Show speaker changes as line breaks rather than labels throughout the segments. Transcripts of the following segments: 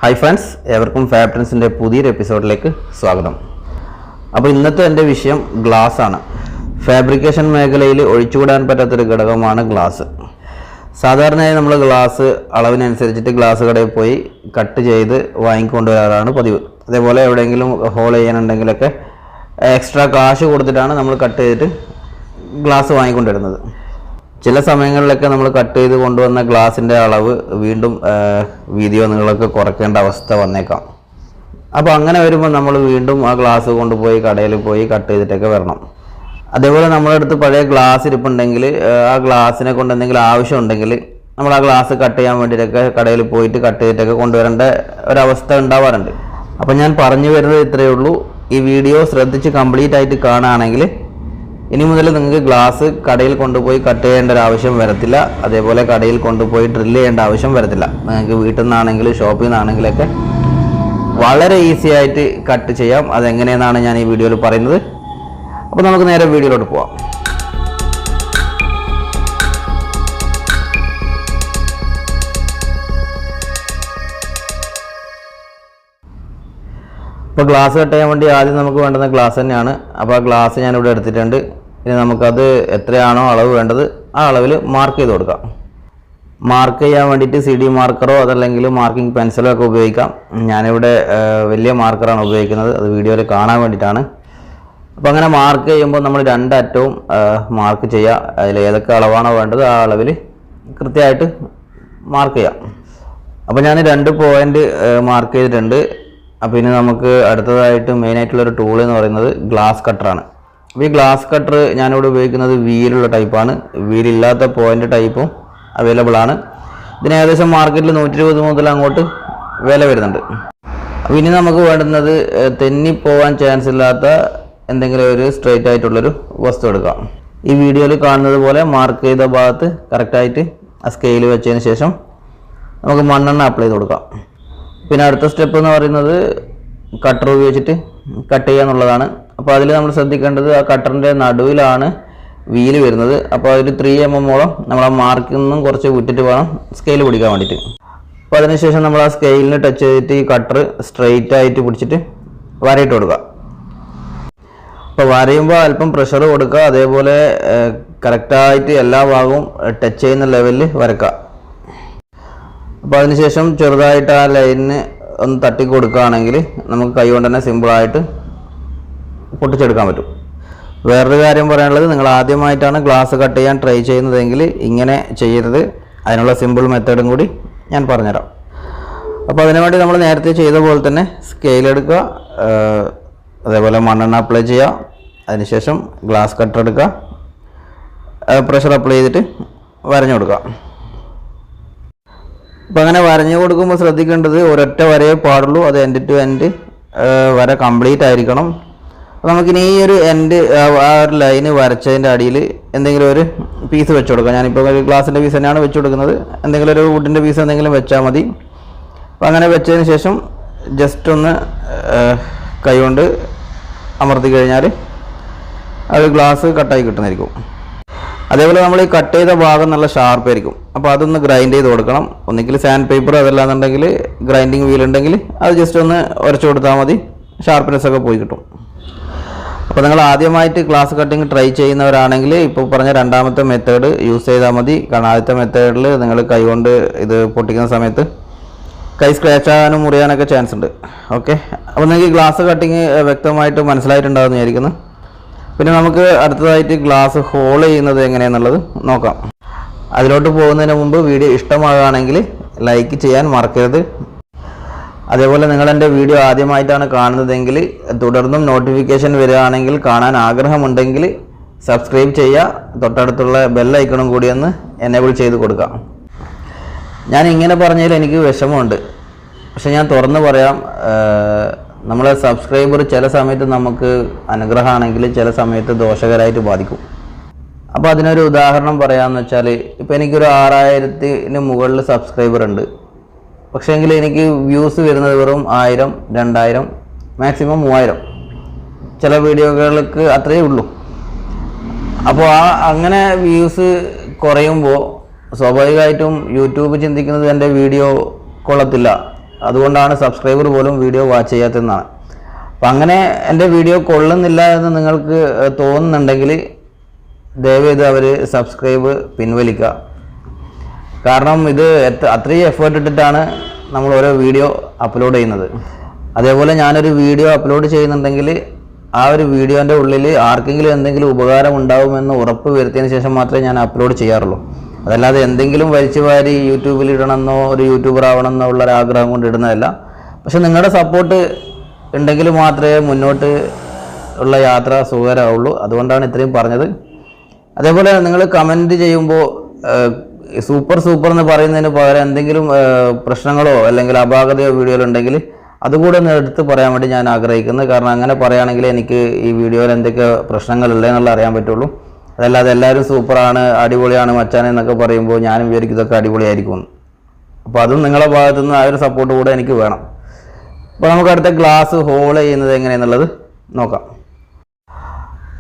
Hi friends, ഏവർക്കും ഫാബ്ട്രിൻസിൻ്റെ പുതിയൊരു എപ്പിസോഡിലേക്ക് സ്വാഗതം. അപ്പോൾ ഇന്നത്തെ എൻ്റെ വിഷയം ഗ്ലാസ് ആണ്. ഫാബ്രിക്കേഷൻ മേഖലയിൽ ഒഴിച്ചുകൂടാൻ പറ്റാത്തൊരു ഘടകമാണ് ഗ്ലാസ്. സാധാരണയായി നമ്മൾ ഗ്ലാസ് അളവിനനുസരിച്ചിട്ട് ഗ്ലാസ് കടയിൽ പോയി കട്ട് ചെയ്ത് വാങ്ങിക്കൊണ്ടുവരാറാണ് പതിവ്. അതേപോലെ എവിടെയെങ്കിലും ഹോൾ ചെയ്യാനുണ്ടെങ്കിലൊക്കെ എക്സ്ട്രാ കാശ് കൊടുത്തിട്ടാണ് നമ്മൾ കട്ട് ചെയ്തിട്ട് ഗ്ലാസ് വാങ്ങിക്കൊണ്ടുവരുന്നത്. ചില സമയങ്ങളിലൊക്കെ നമ്മൾ കട്ട് ചെയ്ത് കൊണ്ടുവന്ന ഗ്ലാസിൻ്റെ അളവ് വീണ്ടും വീതിയോ നീളമൊക്കെ കുറയ്ക്കേണ്ട അവസ്ഥ വന്നേക്കാം. അപ്പോൾ അങ്ങനെ വരുമ്പോൾ നമ്മൾ വീണ്ടും ആ ഗ്ലാസ് കൊണ്ടുപോയി കടയിൽ പോയി കട്ട് ചെയ്തിട്ടൊക്കെ വരണം. അതേപോലെ നമ്മുടെ അടുത്ത് പഴയ ഗ്ലാസ് ഇരിപ്പുണ്ടെങ്കിൽ ആ ഗ്ലാസിനെ കൊണ്ട് എന്തെങ്കിലും ആവശ്യം ഉണ്ടെങ്കിൽ നമ്മൾ ആ ഗ്ലാസ് കട്ട് ചെയ്യാൻ വേണ്ടിയിട്ടൊക്കെ കടയിൽ പോയിട്ട് കട്ട് ചെയ്തിട്ടൊക്കെ കൊണ്ടുവരേണ്ട ഒരവസ്ഥ ഉണ്ടാവാറുണ്ട്. അപ്പോൾ ഞാൻ പറഞ്ഞു വരുന്നത് ഇത്രയേ ഉള്ളൂ. ഈ വീഡിയോ ശ്രദ്ധിച്ച് കംപ്ലീറ്റ് ആയിട്ട് കാണുകയാണെങ്കിൽ ഇനി മുതൽ നിങ്ങൾക്ക് ഗ്ലാസ് കടയിൽ കൊണ്ടുപോയി കട്ട് ചെയ്യേണ്ട ഒരു ആവശ്യം വരത്തില്ല. അതേപോലെ കടയിൽ കൊണ്ടുപോയി ഡ്രില്ല് ചെയ്യേണ്ട ആവശ്യം വരത്തില്ല. നിങ്ങൾക്ക് വീട്ടിൽ നിന്നാണെങ്കിലും ഷോപ്പിൽ നിന്നാണെങ്കിലൊക്കെ വളരെ ഈസി ആയിട്ട് കട്ട് ചെയ്യാം. അതെങ്ങനെയെന്നാണ് ഞാൻ ഈ വീഡിയോയിൽ പറയുന്നത്. അപ്പോൾ നമുക്ക് നേരെ വീഡിയോയിലോട്ട് പോവാം. ഇപ്പോൾ ഗ്ലാസ് കട്ട് ചെയ്യാൻ വേണ്ടി ആദ്യം നമുക്ക് വേണ്ടുന്ന ഗ്ലാസ് തന്നെയാണ്. അപ്പോൾ ആ ഗ്ലാസ് ഞാനിവിടെ എടുത്തിട്ടുണ്ട്. ഇനി നമുക്കത് എത്രയാണോ അളവ് വേണ്ടത് ആ അളവിൽ മാർക്ക് ചെയ്ത് കൊടുക്കാം. മാർക്ക് ചെയ്യാൻ വേണ്ടിയിട്ട് CD മാർക്കറോ അതല്ലെങ്കിൽ മാർക്കിംഗ് പെൻസിലോ ഒക്കെ ഉപയോഗിക്കാം. ഞാനിവിടെ വലിയ മാർക്കറാണ് ഉപയോഗിക്കുന്നത്. അത് വീഡിയോയിൽ കാണാൻ വേണ്ടിയിട്ടാണ്. അപ്പോൾ അങ്ങനെ മാർക്ക് ചെയ്യുമ്പോൾ നമ്മൾ രണ്ടറ്റവും മാർക്ക് ചെയ്യുക. അതിൽ ഏതൊക്കെ അളവാണോ വേണ്ടത് ആ അളവിൽ കൃത്യമായിട്ട് മാർക്ക് ചെയ്യാം. അപ്പോൾ ഞാൻ 2 പോയിൻ്റ് മാർക്ക് ചെയ്തിട്ടുണ്ട്. അപ്പോൾ ഇനി നമുക്ക് അടുത്തതായിട്ട് മെയിനായിട്ടുള്ളൊരു ടൂൾ എന്ന് പറയുന്നത് ഗ്ലാസ് കട്ടറാണ്. അപ്പോൾ ഈ ഗ്ലാസ് കട്ടർ ഞാനിവിടെ ഉപയോഗിക്കുന്നത് വീലുള്ള ടൈപ്പാണ്. വീലില്ലാത്ത പോയിൻ്റ് ടൈപ്പും അവൈലബിൾ ആണ്. ഇതിന് ഏകദേശം മാർക്കറ്റിൽ 120 മുതൽ അങ്ങോട്ട് വില വരുന്നുണ്ട്. അപ്പോൾ ഇനി നമുക്ക് വേണ്ടുന്നത് തെന്നിപ്പോവാൻ ചാൻസ് ഇല്ലാത്ത എന്തെങ്കിലും ഒരു സ്ട്രെയിറ്റ് ആയിട്ടുള്ളൊരു വസ്തു എടുക്കാം. ഈ വീഡിയോയിൽ കാണുന്നത് പോലെ മാർക്ക് ചെയ്ത ഭാഗത്ത് കറക്റ്റായിട്ട് ആ സ്കെയിൽ വെച്ചതിന് ശേഷം നമുക്ക് മണ്ണെണ്ണ അപ്ലൈ ചെയ്ത് കൊടുക്കാം. പിന്നെ അടുത്ത സ്റ്റെപ്പ് എന്ന് പറയുന്നത് കട്ടർ ഉപയോഗിച്ചിട്ട് കട്ട് ചെയ്യുക എന്നുള്ളതാണ്. അപ്പോൾ അതിൽ നമ്മൾ ശ്രദ്ധിക്കേണ്ടത് ആ കട്ടറിൻ്റെ നടുവിലാണ് വീല് വരുന്നത്. അപ്പോൾ ഒരു 3 mm നമ്മൾ ആ മാർക്കിൽ നിന്നും കുറച്ച് വിട്ടിട്ട് വേണം സ്കെയിൽ പിടിക്കാൻ വേണ്ടിയിട്ട്. അപ്പോൾ അതിനുശേഷം നമ്മൾ ആ സ്കെയിലിന് ടച്ച് ചെയ്തിട്ട് ഈ കട്ടർ സ്ട്രെയിറ്റ് ആയിട്ട് പിടിച്ചിട്ട് വരയിട്ട് കൊടുക്കുക. അപ്പോൾ വരയുമ്പോൾ അല്പം പ്രഷർ കൊടുക്കുക. അതേപോലെ കറക്റ്റായിട്ട് എല്ലാ ഭാഗവും ടച്ച് ചെയ്യുന്ന ലെവലിൽ വരക്കുക. അപ്പോൾ അതിനുശേഷം ചെറുതായിട്ട് ആ ലൈനിന് ഒന്ന് തട്ടി കൊടുക്കുകയാണെങ്കിൽ നമുക്ക് കൈ കൊണ്ട് തന്നെ സിമ്പിളായിട്ട് പൊട്ടിച്ചെടുക്കാൻ പറ്റും. വേറൊരു കാര്യം പറയാനുള്ളത്, നിങ്ങൾ ആദ്യമായിട്ടാണ് ഗ്ലാസ് കട്ട് ചെയ്യാൻ ട്രൈ ചെയ്യുന്നതെങ്കിൽ ഇങ്ങനെ ചെയ്യരുത്. അതിനുള്ള സിമ്പിൾ മെത്തേഡും കൂടി ഞാൻ പറഞ്ഞുതരാം. അപ്പോൾ അതിനുവേണ്ടി നമ്മൾ നേരത്തെ ചെയ്ത പോലെ തന്നെ സ്കെയിൽ എടുക്കുക, അതേപോലെ മണ്ണെണ്ണ അപ്ലൈ ചെയ്യുക, അതിനുശേഷം ഗ്ലാസ് കട്ടർ എടുക്കുക, പ്രഷർ അപ്ലൈ ചെയ്തിട്ട് വരഞ്ഞു കൊടുക്കുക. അപ്പോൾ അങ്ങനെ വരഞ്ഞു കൊടുക്കുമ്പോൾ ശ്രദ്ധിക്കേണ്ടത് ഒരൊറ്റ വരയേ പാടുള്ളൂ. അത് എൻഡ് ടു എൻഡ് വര കംപ്ലീറ്റ് ആയിരിക്കണം. അപ്പോൾ നമുക്കിനി ഈ ഒരു എൻഡ് ആ ഒരു ലൈന് വരച്ചതിൻ്റെ അടിയിൽ എന്തെങ്കിലും ഒരു പീസ് വെച്ച് കൊടുക്കാം. ഞാനിപ്പോൾ ഒരു ഗ്ലാസിൻ്റെ പീസ് തന്നെയാണ് വെച്ച് കൊടുക്കുന്നത്. എന്തെങ്കിലും ഒരു വുഡിൻ്റെ പീസ് എന്തെങ്കിലും വെച്ചാൽ മതി. അപ്പോൾ അങ്ങനെ വെച്ചതിന് ശേഷം ജസ്റ്റ് ഒന്ന് കൈ കൊണ്ട് അമർത്തി കഴിഞ്ഞാൽ അത് ഗ്ലാസ് കട്ടായി കിട്ടുന്നതായിരിക്കും. അതേപോലെ നമ്മൾ ഈ കട്ട് ചെയ്ത ഭാഗം നല്ല ഷാർപ്പായിരിക്കും. അപ്പോൾ അതൊന്ന് ഗ്രൈൻഡ് ചെയ്ത് കൊടുക്കണം. ഒന്നുകിൽ സാൻഡ് പേപ്പർ, അതല്ലാന്നുണ്ടെങ്കിൽ ഗ്രൈൻഡിങ് വീൽ ഉണ്ടെങ്കിൽ അത് ജസ്റ്റ് ഒന്ന് ഉരച്ചു കൊടുത്താൽ മതി. ഷാർപ്പ്നെസ് ഒക്കെ പോയി കിട്ടും. അപ്പോൾ നിങ്ങൾ ആദ്യമായിട്ട് ഗ്ലാസ് കട്ടിങ് ട്രൈ ചെയ്യുന്നവരാണെങ്കിൽ ഇപ്പോൾ പറഞ്ഞ രണ്ടാമത്തെ മെത്തേഡ് യൂസ് ചെയ്താൽ മതി. കാരണം ആദ്യത്തെ മെത്തേഡിൽ നിങ്ങൾ കൈ കൊണ്ട് ഇത് പൊട്ടിക്കുന്ന സമയത്ത് കൈ സ്ക്രാച്ച് ആകാനും മുറിയാനൊക്കെ ചാൻസ് ഉണ്ട്. ഓക്കെ, അപ്പോൾ നിങ്ങൾക്ക് ഗ്ലാസ് കട്ടിങ് വ്യക്തമായിട്ട് മനസ്സിലായിട്ടുണ്ടാകുമെന്ന് വിചാരിക്കുന്നു. പിന്നെ നമുക്ക് അടുത്തതായിട്ട് ഗ്ലാസ് ഹോൾ ചെയ്യുന്നത് എങ്ങനെയാണെന്നുള്ളത് നോക്കാം. അതിലോട്ട് പോകുന്നതിന് മുമ്പ് വീഡിയോ ഇഷ്ടമാകുകയാണെങ്കിൽ ലൈക്ക് ചെയ്യാൻ മറക്കരുത്. അതേപോലെ നിങ്ങൾ എൻ്റെ വീഡിയോ ആദ്യമായിട്ടാണ് കാണുന്നതെങ്കിൽ തുടർന്നും നോട്ടിഫിക്കേഷൻ വരികയാണെങ്കിൽ കാണാൻ ആഗ്രഹമുണ്ടെങ്കിൽ സബ്സ്ക്രൈബ് ചെയ്യുക. തൊട്ടടുത്തുള്ള ബെൽ ഐക്കണും കൂടി ഒന്ന് എനേബിൾ ചെയ്ത് കൊടുക്കുക. ഞാൻ ഇങ്ങനെ പറഞ്ഞതിൽ എനിക്ക് വിഷമമുണ്ട്. പക്ഷെ ഞാൻ തുറന്ന് പറയാം, നമ്മളെ സബ്സ്ക്രൈബർ ചില സമയത്ത് നമുക്ക് അനുഗ്രഹമാണെങ്കിൽ ചില സമയത്ത് ദോഷകരമായിട്ട് ബാധിക്കും. അപ്പോൾ അതിനൊരു ഉദാഹരണം പറയാമെന്ന് വെച്ചാൽ, ഇപ്പോൾ എനിക്കൊരു 6000-ന് മുകളിൽ സബ്സ്ക്രൈബർ ഉണ്ട്. പക്ഷേങ്കിൽ എനിക്ക് വ്യൂസ് വരുന്നത് വെറും 1000, 2000, മാക്സിമം 3000. ചില വീഡിയോകൾക്ക് അത്രയേ ഉള്ളൂ. അപ്പോൾ അങ്ങനെ വ്യൂസ് കുറയുമ്പോൾ സ്വാഭാവികമായിട്ടും യൂട്യൂബ് ചിന്തിക്കുന്നത് എൻ്റെ വീഡിയോ കൊള്ളത്തില്ല, അതുകൊണ്ടാണ് സബ്സ്ക്രൈബർ പോലും വീഡിയോ വാച്ച് ചെയ്യാത്തതെന്നാണ്. അപ്പം അങ്ങനെ എൻ്റെ വീഡിയോ കൊള്ളുന്നില്ല എന്ന് നിങ്ങൾക്ക് തോന്നുന്നുണ്ടെങ്കിൽ ദയവേത് അവർ സബ്സ്ക്രൈബ് പിൻവലിക്കുക. കാരണം ഇത് അത്രയും എഫേർട്ട് ഇട്ടിട്ടാണ് നമ്മൾ ഓരോ വീഡിയോ അപ്ലോഡ് ചെയ്യുന്നത്. അതേപോലെ ഞാനൊരു വീഡിയോ അപ്ലോഡ് ചെയ്യുന്നുണ്ടെങ്കിൽ ആ ഒരു വീഡിയോൻ്റെ ഉള്ളിൽ ആർക്കെങ്കിലും എന്തെങ്കിലും ഉപകാരം ഉണ്ടാവുമെന്ന് ഉറപ്പ് വരുത്തിയതിന് ശേഷം മാത്രമേ ഞാൻ അപ്ലോഡ് ചെയ്യാറുള്ളൂ. അതല്ലാതെ എന്തെങ്കിലും വലിച്ചു വാരി യൂട്യൂബിൽ ഇടണമെന്നോ ഒരു യൂട്യൂബർ ആവണമെന്നോ ഉള്ള ഒരു ആഗ്രഹം കൊണ്ട് ഇടുന്നതല്ല. പക്ഷെ നിങ്ങളുടെ സപ്പോർട്ട് ഉണ്ടെങ്കിൽ മാത്രമേ മുന്നോട്ട് ഉള്ള യാത്ര സുഖകരമാവുള്ളൂ. അതുകൊണ്ടാണ് ഇത്രയും പറഞ്ഞത്. അതേപോലെ നിങ്ങൾ കമൻറ്റ് ചെയ്യുമ്പോൾ സൂപ്പർ എന്ന് പറയുന്നതിന് പകരം എന്തെങ്കിലും പ്രശ്നങ്ങളോ അല്ലെങ്കിൽ അപാകതയോ വീഡിയോയിലുണ്ടെങ്കിൽ അതുകൂടെ ഒന്ന് എടുത്ത് പറയാൻ വേണ്ടി ഞാൻ ആഗ്രഹിക്കുന്നത്. കാരണം അങ്ങനെ പറയുകയാണെങ്കിൽ എനിക്ക് ഈ വീഡിയോയിൽ എന്തൊക്കെ പ്രശ്നങ്ങളുള്ളത് എന്നുള്ള അറിയാൻ പറ്റുള്ളൂ. അതല്ലാതെ എല്ലാവരും സൂപ്പറാണ്, അടിപൊളിയാണ് മച്ചാൻ എന്നൊക്കെ പറയുമ്പോൾ ഞാനും വിചാരിക്കും ഇതൊക്കെ അടിപൊളിയായിരിക്കും. അപ്പോൾ അതും നിങ്ങളുടെ ഭാഗത്തുനിന്ന് ആ ഒരു സപ്പോർട്ട് കൂടെ എനിക്ക് വേണം. അപ്പോൾ നമുക്ക് അടുത്ത ഗ്ലാസ് ഹോൾ ചെയ്യുന്നത് എങ്ങനെയെന്നുള്ളത് നോക്കാം.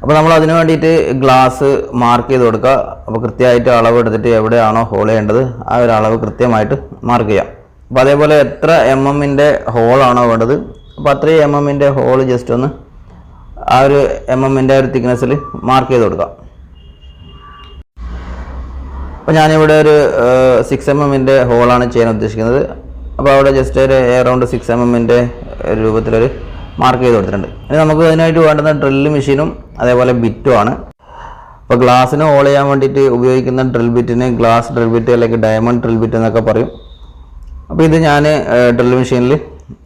അപ്പോൾ നമ്മൾ അതിന് വേണ്ടിയിട്ട് ഗ്ലാസ് മാർക്ക് ചെയ്ത് കൊടുക്കുക. അപ്പോൾ കൃത്യമായിട്ട് അളവ് എടുത്തിട്ട് എവിടെയാണോ ഹോൾ ചെയ്യേണ്ടത് ആ ഒരു അളവ് കൃത്യമായിട്ട് മാർക്ക് ചെയ്യാം. അപ്പോൾ അതേപോലെ എത്ര MM-ൻ്റെ ഹോളാണോ വേണ്ടത് അപ്പോൾ അത്രയും MM-ൻ്റെ ഹോൾ ജസ്റ്റ് ഒന്ന് ആ ഒരു MM-ൻ്റെ ഒരു തിക്നെസ്സിൽ മാർക്ക് ചെയ്ത് കൊടുക്കാം. അപ്പോൾ ഞാനിവിടെ ഒരു 6 mm-ൻ്റെ ഹോളാണ് ചെയ്യാൻ ഉദ്ദേശിക്കുന്നത്. അപ്പോൾ അവിടെ ജസ്റ്റ് ഒരു അറൗണ്ട് 6 mm-ൻ്റെ രൂപത്തിലൊരു മാർക്ക് ചെയ്ത് കൊടുത്തിട്ടുണ്ട്. ഇനി നമുക്ക് അതിനായിട്ട് വേണ്ടുന്ന ഡ്രിൽ മെഷീനും അതേപോലെ ബിറ്റും ആണ്. അപ്പോൾ ഗ്ലാസ്സിന് ഹോൾ ചെയ്യാൻ വേണ്ടിയിട്ട് ഉപയോഗിക്കുന്ന ഡ്രിൽ ബിറ്റിന് ഗ്ലാസ് ഡ്രിൽ ബിറ്റ് അല്ലെങ്കിൽ ഡയമണ്ട് ഡ്രിൽ ബിറ്റ് എന്നൊക്കെ പറയും. അപ്പോൾ ഇത് ഞാൻ ഡ്രിൽ മെഷീനിൽ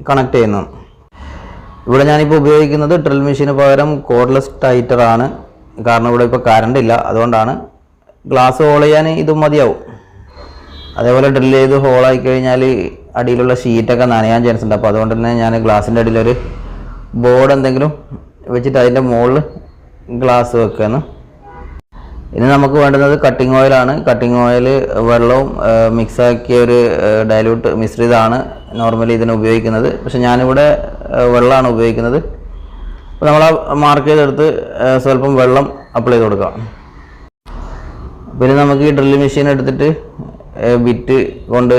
കണക്ട് ചെയ്യുന്നതാണ്. ഇവിടെ ഞാനിപ്പോൾ ഉപയോഗിക്കുന്നത് ഡ്രിൽ മെഷീന് പകരം കോർഡ്ലെസ് ടൈറ്റർ ആണ്. കാരണം ഇവിടെ ഇപ്പോൾ കറണ്ട് ഇല്ല, അതുകൊണ്ടാണ്. ഗ്ലാസ് ഹോൾ ചെയ്യാൻ ഇതും മതിയാവും. അതേപോലെ ഡ്രിൽ ചെയ്ത് ഹോളായി കഴിഞ്ഞാൽ അടിയിലുള്ള ഷീറ്റൊക്കെ നനയാൻ ചാൻസ് ഉണ്ട്. അപ്പോൾ അതുകൊണ്ട് തന്നെ ഞാൻ ഗ്ലാസിൻ്റെ അടിയിലൊരു ബോർഡ് എന്തെങ്കിലും വെച്ചിട്ട് അതിൻ്റെ മുകളിൽ ഗ്ലാസ് വെക്കുകയാണ്. ഇനി നമുക്ക് വേണ്ടുന്നത് കട്ടിംഗ് ഓയിലാണ്. കട്ടിംഗ് ഓയിൽ വെള്ളവും മിക്സാക്കിയ ഒരു ഡൈല്യൂട്ട് മിശ്രിതമാണ് നോർമലി ഇതിന് ഉപയോഗിക്കുന്നത്. പക്ഷെ ഞാനിവിടെ വെള്ളമാണ് ഉപയോഗിക്കുന്നത്. അപ്പോൾ നമ്മൾ മാർക്ക് ചെയ്തെടുത്ത് സ്വല്പം വെള്ളം അപ്ലൈ ചെയ്ത് കൊടുക്കാം. പിന്നെ നമുക്ക് ഈ ഡ്രില്ല് മെഷീൻ എടുത്തിട്ട് ബിറ്റ് കൊണ്ട്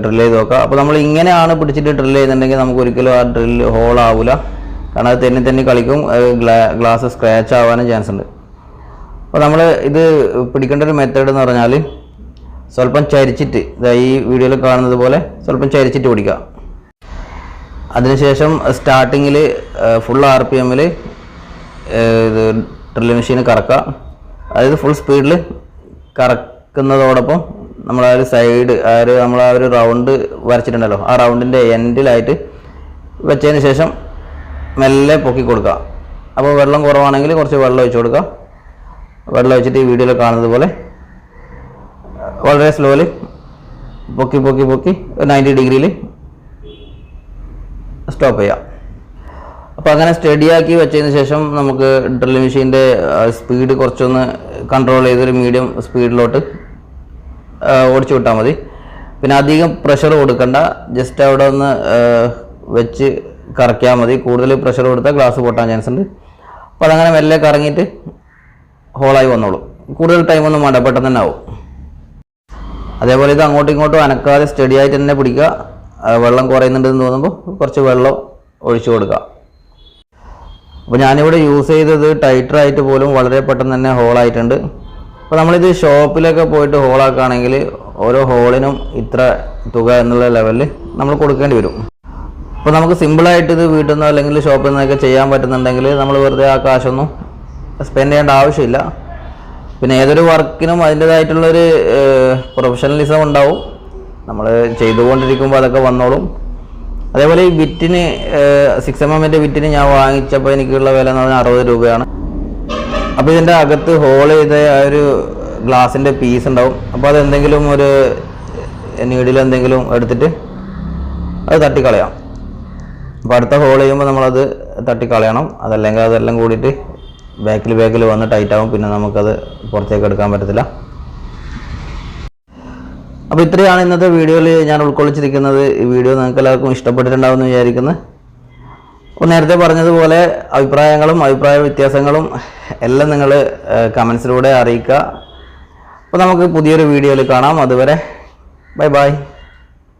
ഡ്രിൽ ചെയ്ത് നോക്കാം. അപ്പോൾ നമ്മൾ ഇങ്ങനെയാണ് പിടിച്ചിട്ട് ഡ്രിൽ ചെയ്യുന്നുണ്ടെങ്കിൽ നമുക്ക് ഒരിക്കലും ആ ഡ്രില്ല് ഹോൾ ആവില്ല. കാരണം അത് തെന്നി കളിക്കും, ഗ്ലാസ് സ്ക്രാച്ച് ആവാനും ചാൻസ് ഉണ്ട്. അപ്പോൾ നമ്മൾ ഇത് പിടിക്കേണ്ട ഒരു മെത്തേഡ് എന്ന് പറഞ്ഞാൽ സ്വല്പം ചരിച്ചിട്ട് ഈ വീഡിയോയിൽ കാണുന്നത് പോലെ സ്വല്പം ചരിച്ചിട്ട് പിടിക്കുക. അതിനുശേഷം സ്റ്റാർട്ടിങ്ങിൽ ഫുൾ RPM-ൽ ഇത് ഡ്രില്ല് മെഷീൻ കറക്കുക. അതായത് ഫുൾ സ്പീഡിൽ കറക്കുന്നതോടൊപ്പം നമ്മൾ ആ ഒരു സൈഡ് നമ്മൾ ആ ഒരു റൗണ്ട് വരച്ചിട്ടുണ്ടല്ലോ ആ റൗണ്ടിൻ്റെ എൻഡിലായിട്ട് വെച്ചതിന് ശേഷം മെല്ലെ പൊക്കി കൊടുക്കുക. അപ്പോൾ വെള്ളം കുറവാണെങ്കിൽ കുറച്ച് വെള്ളം ഒഴിച്ച് കൊടുക്കുക. വെള്ളം ഒഴിച്ചിട്ട് ഈ വീഡിയോയിൽ കാണുന്നത് പോലെ വളരെ സ്ലോലി പൊക്കി 90 ഡിഗ്രിയിൽ സ്റ്റോപ്പ് ചെയ്യാം. അപ്പോൾ അങ്ങനെ സ്റ്റഡിയാക്കി വെച്ചതിന് ശേഷം നമുക്ക് ഡ്രിൽ മെഷീൻ്റെ സ്പീഡ് കുറച്ചൊന്ന് കൺട്രോൾ ചെയ്തൊരു മീഡിയം സ്പീഡിലോട്ട് ഓടിച്ചു വിട്ടാൽ മതി. പിന്നെ അധികം പ്രഷർ കൊടുക്കണ്ട, ജസ്റ്റ് അവിടെ ഒന്ന് വെച്ച് കറക്കിയാൽ മതി. കൂടുതൽ പ്രഷർ കൊടുത്താൽ ഗ്ലാസ് പൊട്ടാൻ ചാൻസ് ഉണ്ട്. അപ്പോൾ അതങ്ങനെ മെല്ലെ കറങ്ങിയിട്ട് ഹോളായി വന്നോളൂ. കൂടുതൽ ടൈമൊന്നും വേണ്ട, പെട്ടെന്ന് തന്നെ ആവും. അതേപോലെ ഇത് അങ്ങോട്ടും ഇങ്ങോട്ടും അനക്കാതെ സ്റ്റഡി ആയിട്ട് തന്നെ പിടിക്കുക. വെള്ളം കുറയുന്നുണ്ടെന്ന് തോന്നുമ്പോൾ കുറച്ച് വെള്ളം ഒഴിച്ചു കൊടുക്കുക. അപ്പോൾ ഞാനിവിടെ യൂസ് ചെയ്തത് ടൈറ്ററായിട്ട് പോലും വളരെ പെട്ടെന്ന് തന്നെ ഹോളായിട്ടുണ്ട്. അപ്പോൾ നമ്മളിത് ഷോപ്പിലൊക്കെ പോയിട്ട് ഹോളാക്കുകയാണെങ്കിൽ ഓരോ ഹോളിനും ഇത്ര തുക എന്നുള്ള ലെവലിൽ നമ്മൾ കൊടുക്കേണ്ടി വരും. അപ്പോൾ നമുക്ക് സിമ്പിളായിട്ട് ഇത് വീട്ടിൽ നിന്നോ അല്ലെങ്കിൽ ഷോപ്പിൽ നിന്നൊക്കെ ചെയ്യാൻ പറ്റുന്നുണ്ടെങ്കിൽ നമ്മൾ വെറുതെ ആ കാശൊന്നും സ്പെൻഡ് ചെയ്യേണ്ട ആവശ്യമില്ല. പിന്നെ ഏതൊരു വർക്കിനും അതിൻ്റേതായിട്ടുള്ളൊരു പ്രൊഫഷണലിസം ഉണ്ടാവും. നമ്മൾ ചെയ്തുകൊണ്ടിരിക്കുമ്പോൾ അതൊക്കെ വന്നോളും. അതേപോലെ ഈ ബിറ്റിന് 6 mm-ൻ്റെ ബിറ്റിന് ഞാൻ വാങ്ങിച്ചപ്പോൾ എനിക്കുള്ള വില എന്ന് പറഞ്ഞാൽ 60 രൂപയാണ്. അപ്പോൾ ഇതിൻ്റെ അകത്ത് ഹോൾ ചെയ്ത ആ ഒരു ഗ്ലാസിൻ്റെ പീസ് ഉണ്ടാവും. അപ്പോൾ അതെന്തെങ്കിലും ഒരു നീഡിൽ എന്തെങ്കിലും എടുത്തിട്ട് അത് തട്ടിക്കളയാം. അപ്പോൾ അടുത്ത ഹോൾ ചെയ്യുമ്പോൾ നമ്മളത് തട്ടിക്കളയണം. അതല്ലെങ്കിൽ അതെല്ലാം കൂടിയിട്ട് ബാക്കിൽ വന്ന് ടൈറ്റാവും. പിന്നെ നമുക്കത് പുറത്തേക്ക് എടുക്കാൻ പറ്റത്തില്ല. അപ്പോൾ ഇത്രയാണ് ഇന്നത്തെ വീഡിയോയിൽ ഞാൻ ഉൾക്കൊള്ളിച്ചിരിക്കുന്നത്. ഈ വീഡിയോ നിങ്ങൾക്ക് എല്ലാവർക്കും ഇഷ്ടപ്പെട്ടിട്ടുണ്ടാവുമെന്ന് വിചാരിക്കുന്നു. അപ്പോൾ നേരത്തെ പറഞ്ഞതുപോലെ അഭിപ്രായങ്ങളും അഭിപ്രായ വ്യത്യാസങ്ങളും എല്ലാം നിങ്ങൾ കമൻസിലൂടെ അറിയിക്കുക. അപ്പോൾ നമുക്ക് പുതിയൊരു വീഡിയോയിൽ കാണാം. അതുവരെ ബൈ.